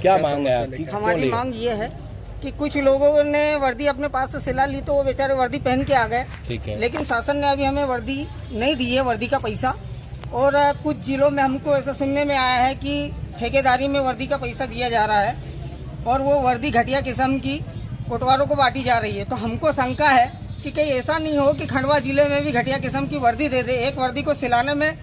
क्या मांग है आपकी? हमारी मांग ये है कि कुछ लोगों ने वर्दी अपने पास से सिला ली तो वो बेचारे वर्दी पहन के आ गए, ठीक है, लेकिन शासन ने अभी हमें वर्दी नहीं दी है, वर्दी का पैसा। और कुछ जिलों में हमको ऐसा सुनने में आया है कि ठेकेदारी में वर्दी का पैसा दिया जा रहा है और वो वर्दी घटिया किस्म की कोटवारों को बांटी जा रही है। तो हमको शंका है कि कहीं ऐसा नहीं हो कि खंडवा जिले में भी घटिया किस्म की वर्दी दे दे। एक वर्दी को सिलाने में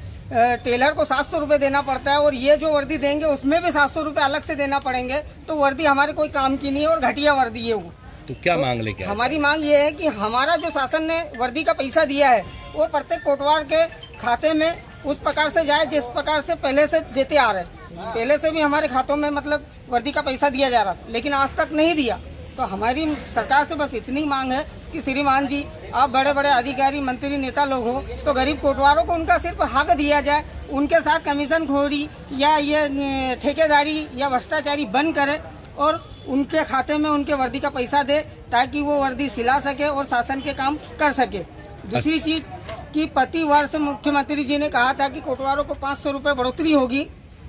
टेलर को 700 रुपये देना पड़ता है और ये जो वर्दी देंगे उसमें भी 700 रुपये अलग से देना पड़ेंगे। तो वर्दी हमारे कोई काम की नहीं है और घटिया वर्दी है वो। तो क्या मांग लेके आए? हमारी मांग ये है कि हमारा जो शासन ने वर्दी का पैसा दिया है वो प्रत्येक कोटवार के खाते में उस प्रकार से जाए जिस प्रकार से पहले से देते आ रहे। पहले से भी हमारे खातों में मतलब वर्दी का पैसा दिया जा रहा, लेकिन आज तक नहीं दिया। तो हमारी सरकार से बस इतनी मांग है कि श्रीमान जी, आप बड़े बड़े अधिकारी, मंत्री, नेता लोग हो तो गरीब कोटवारों को उनका सिर्फ हक दिया जाए, उनके साथ कमीशन खोरी या ये ठेकेदारी या भ्रष्टाचारी बंद करे और उनके खाते में उनके वर्दी का पैसा दे ताकि वो वर्दी सिला सके और शासन के काम कर सके। दूसरी चीज कि प्रति वर्ष मुख्यमंत्री जी ने कहा था कि कोटवारों को 500 रुपये बढ़ोतरी होगी,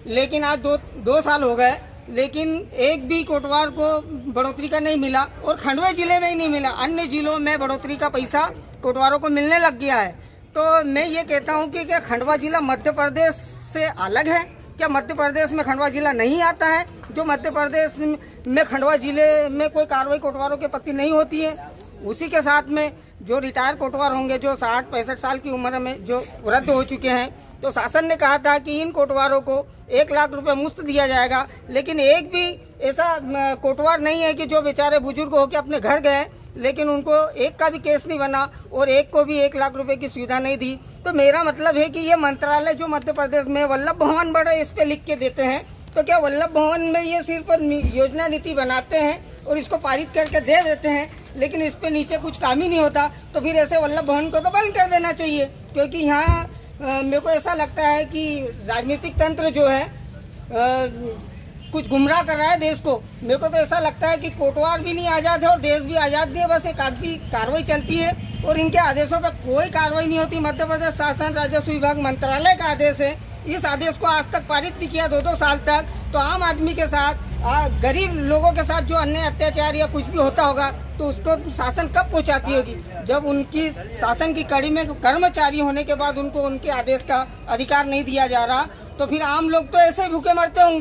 लेकिन आज दो साल हो गए, लेकिन एक भी कोटवार को बढ़ोतरी का नहीं मिला और खंडवा जिले में ही नहीं मिला। अन्य जिलों में बढ़ोतरी का पैसा कोटवारों को मिलने लग गया है। तो मैं ये कहता हूँ कि क्या खंडवा जिला मध्य प्रदेश से अलग है? क्या मध्य प्रदेश में खंडवा जिला नहीं आता है? जो मध्य प्रदेश में खंडवा जिले में कोई कार्रवाई कोटवारों के प्रति नहीं होती है? उसी के साथ में जो रिटायर कोटवार होंगे, जो 60-65 साल की उम्र में जो वृद्ध हो चुके हैं, तो शासन ने कहा था कि इन कोटवारों को 1 लाख रुपए मुफ्त दिया जाएगा, लेकिन एक भी ऐसा कोटवार नहीं है कि जो बेचारे बुजुर्ग होकर अपने घर गए लेकिन उनको एक का भी केस नहीं बना और एक को भी 1 लाख रुपए की सुविधा नहीं दी। तो मेरा मतलब है कि ये मंत्रालय जो मध्य प्रदेश में वल्लभ भवन बड़े इस पे लिख के देते हैं, तो क्या वल्लभ भवन में ये सिर्फ योजना नीति बनाते हैं और इसको पारित करके दे देते हैं, लेकिन इस पे नीचे कुछ काम ही नहीं होता? तो फिर ऐसे वल्लभ भवन को तो बंद कर देना चाहिए, क्योंकि यहाँ मेरे को ऐसा लगता है कि राजनीतिक तंत्र जो है कुछ गुमराह कर रहा है देश को। मेरे को तो ऐसा लगता है कि कोटवार भी नहीं आजाद है और देश भी आजाद नहीं है, बस एक कागजी कार्रवाई चलती है और इनके आदेशों पर कोई कार्रवाई नहीं होती। मध्य प्रदेश शासन राजस्व विभाग मंत्रालय का आदेश है, इस आदेश को आज तक पारित नहीं किया 2-2 साल तक। तो आम आदमी के साथ, गरीब लोगों के साथ जो अन्य अत्याचार या कुछ भी होता होगा तो उसको शासन कब पहुंचाती होगी? जब उनकी शासन की कड़ी में कर्मचारी होने के बाद उनको उनके आदेश का अधिकार नहीं दिया जा रहा, तो फिर आम लोग तो ऐसे भूखे मरते होंगे।